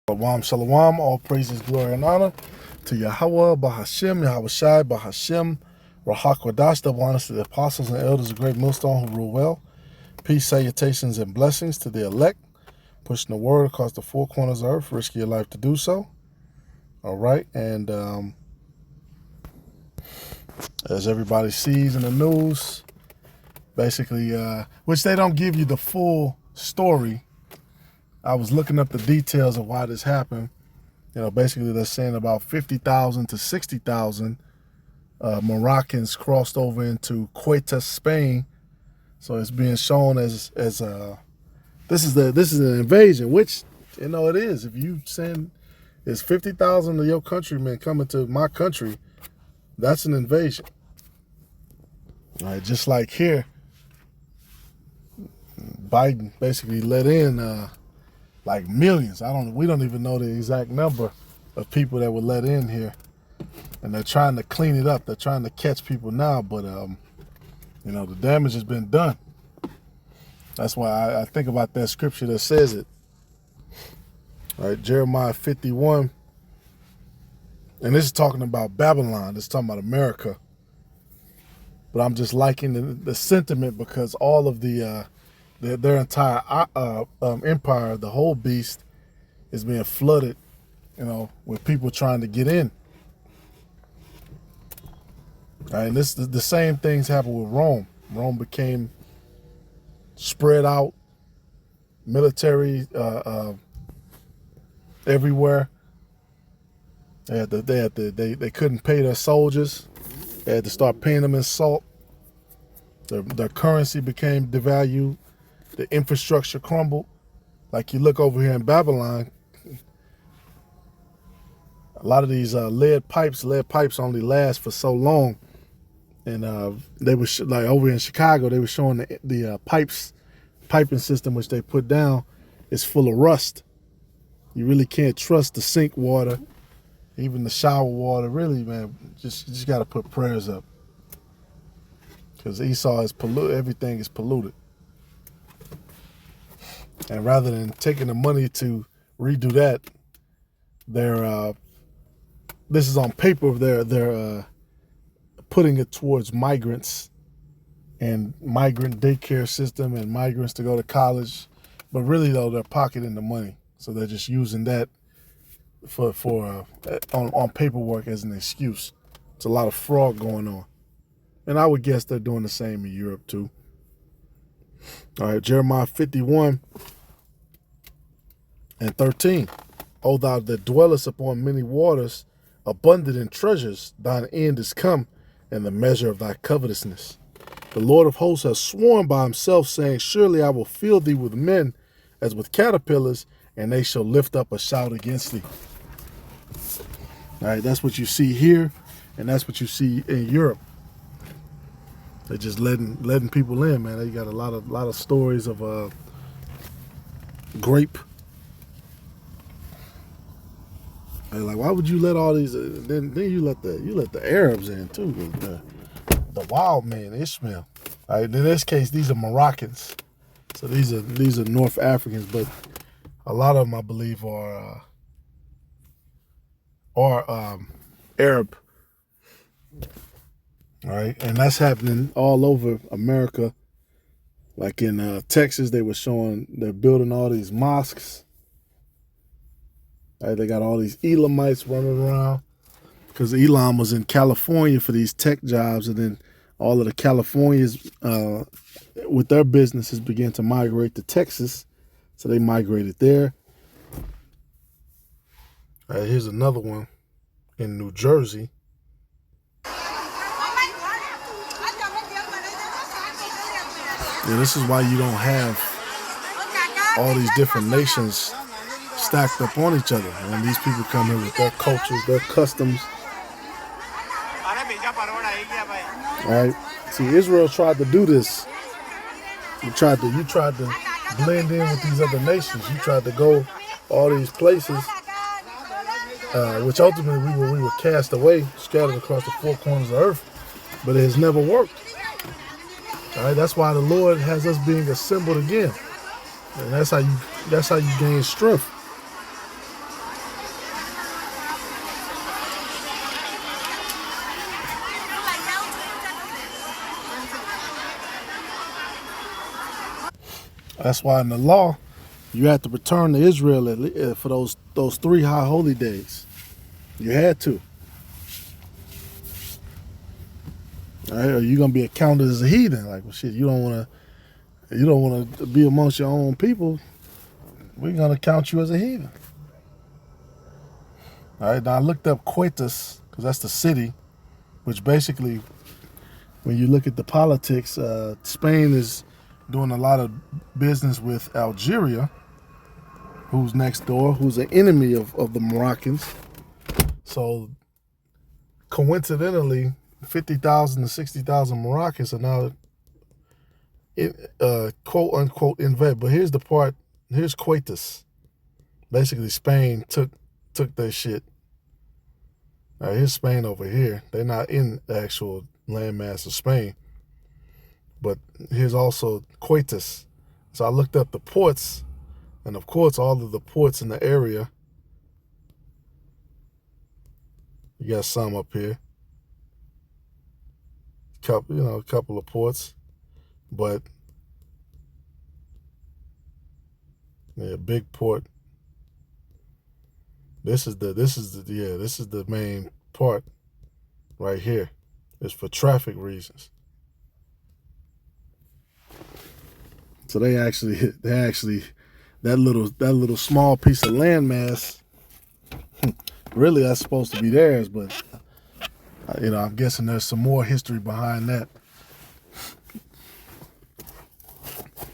Shalom, shalom, all praises, glory, and honor to Yahweh, Bahashem, Yahweh Shai, Bahashem, Rahakwadash, double honors to the apostles and elders of great millstone who rule well. Peace, salutations, and blessings to the elect, pushing the word across the four corners of earth, risking your life to do so. All right, and as everybody sees in the news, basically, which they don't give you the full story. I was looking up the details of why this happened. You know, basically they're saying about 50,000 to 60,000 Moroccans crossed over into Ceuta, Spain. So it's being shown as this is an invasion, which, you know, it is. If you send it's 50,000 of your countrymen coming to my country, that's an invasion. All right, just like here, Biden basically let in like millions. We don't even know the exact number of people that were let in here, and they're trying to clean it up. They're trying to catch people now, but you know, the damage has been done. That's why I think about that scripture that says it. All right, Jeremiah 51, and this is talking about Babylon. This is talking about America, but I'm just liking the sentiment because all of their entire empire, the whole beast, is being flooded, you know, with people trying to get in. All right, and the same things happened with Rome. Rome became spread out, military everywhere. They couldn't pay their soldiers. They had to start paying them in salt. Their currency became devalued. The infrastructure crumbled. Like you look over here in Babylon, a lot of these lead pipes only last for so long. And they were like over in Chicago, they were showing the piping system which they put down is full of rust. You really can't trust the sink water, even the shower water. Really, man, you just got to put prayers up, because Esau is polluted. Everything is polluted. And rather than taking the money to redo that, this is on paper. They're putting it towards migrants and migrant daycare system and migrants to go to college. But really, though, they're pocketing the money, so they're just using that on paperwork as an excuse. It's a lot of fraud going on, and I would guess they're doing the same in Europe too. All right, Jeremiah 51 and 13. O thou that dwellest upon many waters, abundant in treasures, thine end is come, and the measure of thy covetousness. The Lord of hosts has sworn by himself, saying, surely I will fill thee with men as with caterpillars, and they shall lift up a shout against thee. All right, that's what you see here, and that's what you see in Europe. They're just letting people in, man. They got a lot of stories of grape. They're like, why would you let all these? Then you let the Arabs in too, the wild man Ishmael. All right, in this case, these are Moroccans, so these are North Africans, but a lot of them, I believe, are Arab. All right, and that's happening all over America. Like in Texas, they're building all these mosques. All right, they got all these Elamites running around because Elam was in California for these tech jobs, and then all of the Californians with their businesses began to migrate to Texas, so they migrated there. All right, here's another one in New Jersey. Yeah, this is why you don't have all these different nations stacked up on each other. When these people come here with their cultures, their customs. All right. See, Israel tried to do this. You tried to blend in with these other nations. You tried to go all these places, which ultimately we were cast away, scattered across the four corners of earth. But it has never worked. All right, that's why the Lord has us being assembled again, and that's how you gain strength. That's why in the law, you had to return to Israel for those 3 high holy days. You had to. All right? Or you're gonna be accounted as a heathen. Like, well, shit, you don't want to be amongst your own people. We're gonna count you as a heathen. All right. Now I looked up Coitus because that's the city, which basically, when you look at the politics, Spain is doing a lot of business with Algeria, who's next door, who's an enemy of the Moroccans. So coincidentally, 50,000 to 60,000 Moroccans are now quote unquote invade. But here's the part. Here's Coitus. Basically, Spain took their shit. All right, here's Spain over here. They're not in the actual landmass of Spain. But here's also Coitus. So I looked up the ports, and of course, all of the ports in the area. You got some up here. A couple of ports, but yeah, big port. This is the main part right here. It's for traffic reasons. So they actually that little small piece of landmass. Really, that's supposed to be theirs, but I'm guessing there's some more history behind that.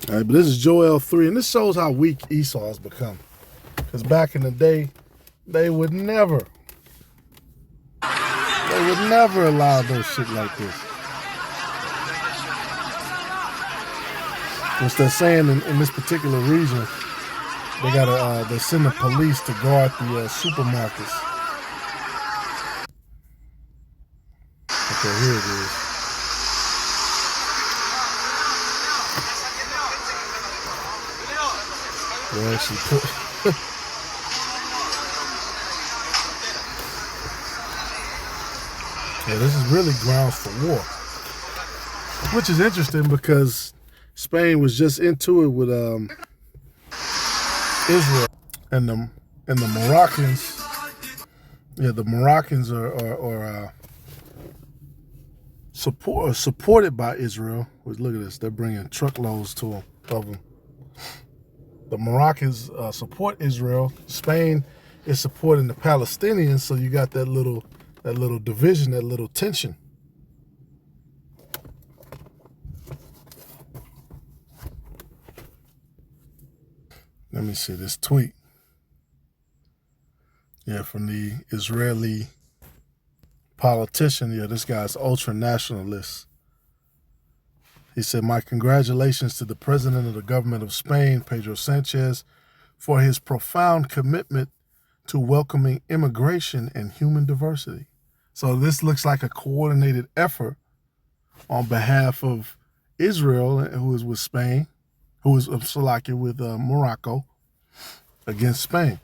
All right, but this is Joel 3, and this shows how weak Esau has become. Because back in the day, they would never allow those shit like this. Which they're saying in this particular region, they send the police to guard the supermarkets. Okay, here it is. They actually put. Yeah, this is really grounds for war, which is interesting because Spain was just into it with Israel and the Moroccans. Yeah, the Moroccans are supported by Israel. Look at this; they're bringing truckloads of them. The Moroccans support Israel. Spain is supporting the Palestinians. So you got that little division, that little tension. Let me see this tweet. Yeah, from the Israeli politician. Yeah, this guy's ultra-nationalist. He said, "My congratulations to the president of the government of Spain, Pedro Sanchez, for his profound commitment to welcoming immigration and human diversity." So this looks like a coordinated effort on behalf of Israel, who is with Spain, who is with Morocco, against Spain.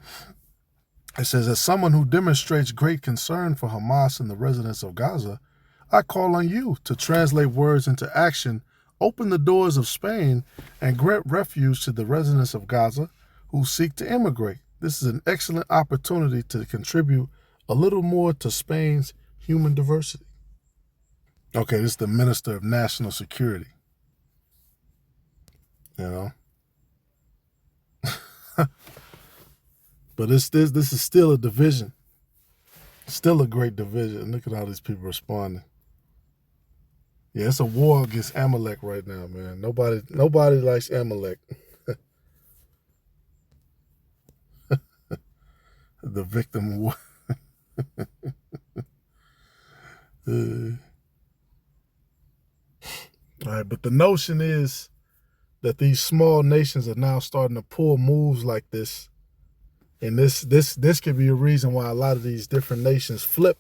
It says, "As someone who demonstrates great concern for Hamas and the residents of Gaza, I call on you to translate words into action, open the doors of Spain, and grant refuge to the residents of Gaza who seek to immigrate. This is an excellent opportunity to contribute a little more to Spain's human diversity." Okay, this is the Minister of National Security. But this is still a division. Still a great division. Look at how these people responding. Yeah, it's a war against Amalek right now, man. Nobody likes Amalek. The victim war. All right, but the notion is that these small nations are now starting to pull moves like this. And this could be a reason why a lot of these different nations flip.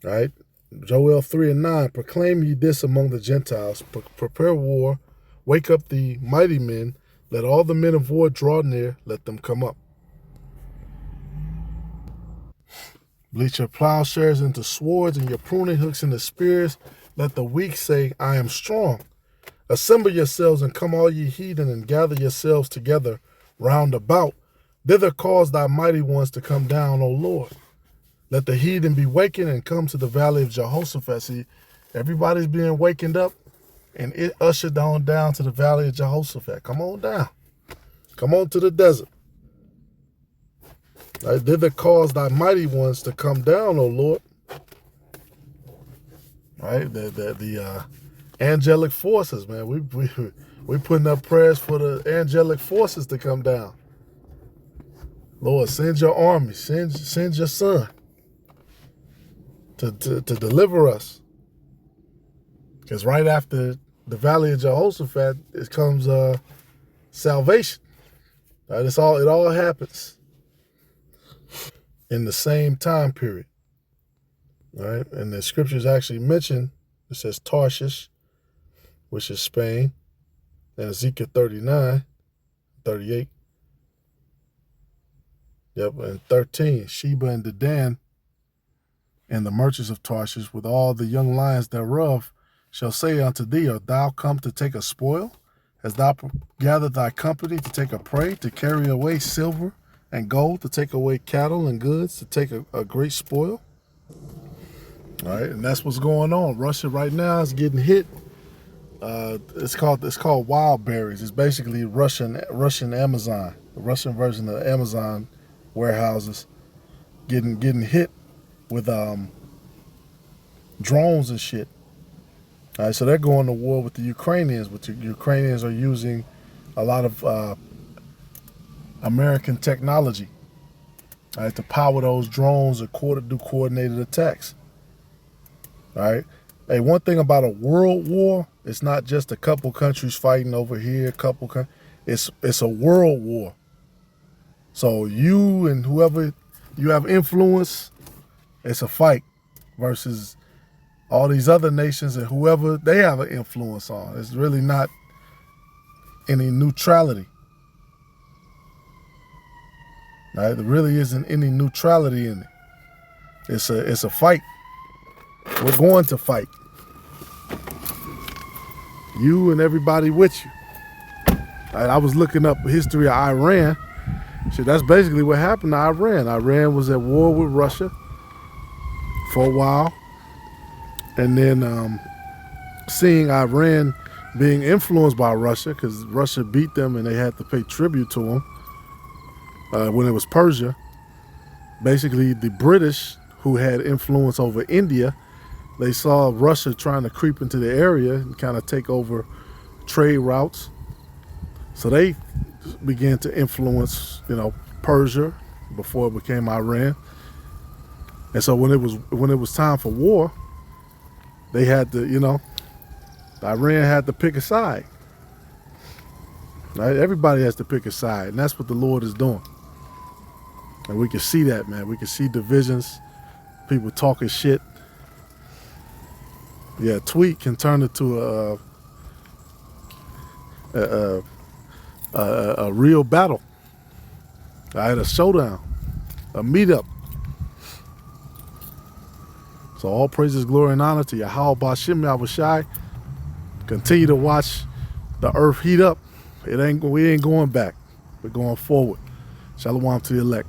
All right. Joel 3:9, "Proclaim ye this among the Gentiles, prepare war, wake up the mighty men, let all the men of war draw near, let them come up. Bleach your plowshares into swords and your pruning hooks into spears. Let the weak say, I am strong. Assemble yourselves and come all ye heathen, and gather yourselves together round about. Thither cause thy mighty ones to come down, O Lord. Let the heathen be wakened and come to the valley of Jehoshaphat. See, everybody's being wakened up, and it ushered on down to the valley of Jehoshaphat. Come on down. Come on to the desert. Right, thither cause thy mighty ones to come down, O Lord. Right, the angelic forces, man. We putting up prayers for the angelic forces to come down. Lord, send your army, send your son to deliver us. Because right after the valley of Jehoshaphat, it comes salvation. Right, it all happens in the same time period. Right, and the scriptures actually mention, it says Tarshish, which is Spain, and Ezekiel 39, 38. Yep, and 13, Sheba and Dedan, and the merchants of Tarshish, with all the young lions thereof, shall say unto thee, art thou come to take a spoil? Hast thou gathered thy company to take a prey, to carry away silver and gold, to take away cattle and goods, to take a great spoil? All right, and that's what's going on. Russia right now is getting hit. It's called wild berries. It's basically Russian Amazon, the Russian version of Amazon warehouses getting hit with drones and shit. All right, so they're going to war with the Ukrainians, but the Ukrainians are using a lot of American technology, all right, to power those drones or do coordinated attacks. All right. Hey, one thing about a world war, it's not just a couple countries fighting over here, it's a world war. So you and whoever you have influence, it's a fight versus all these other nations and whoever they have an influence on. It's really not any neutrality. Right? There really isn't any neutrality in it. It's a fight. We're going to fight. You and everybody with you. Right, I was looking up the history of Iran. Shit, that's basically what happened to Iran. Iran was at war with Russia for a while. And then seeing Iran being influenced by Russia, because Russia beat them and they had to pay tribute to them when it was Persia. Basically, the British, who had influence over India, they saw Russia trying to creep into the area and kind of take over trade routes. So they began to influence, Persia before it became Iran. And so when it was time for war, they had to, Iran had to pick a side. Right? Everybody has to pick a side, and that's what the Lord is doing. And we can see that, man. We can see divisions, people talking shit. Yeah, a tweet can turn into a real battle. I had a showdown, a meetup. So all praises, glory, and honor to Yahweh Bashim Yahushai. Continue to watch the earth heat up. We ain't going back. We're going forward. Shalom to the elect.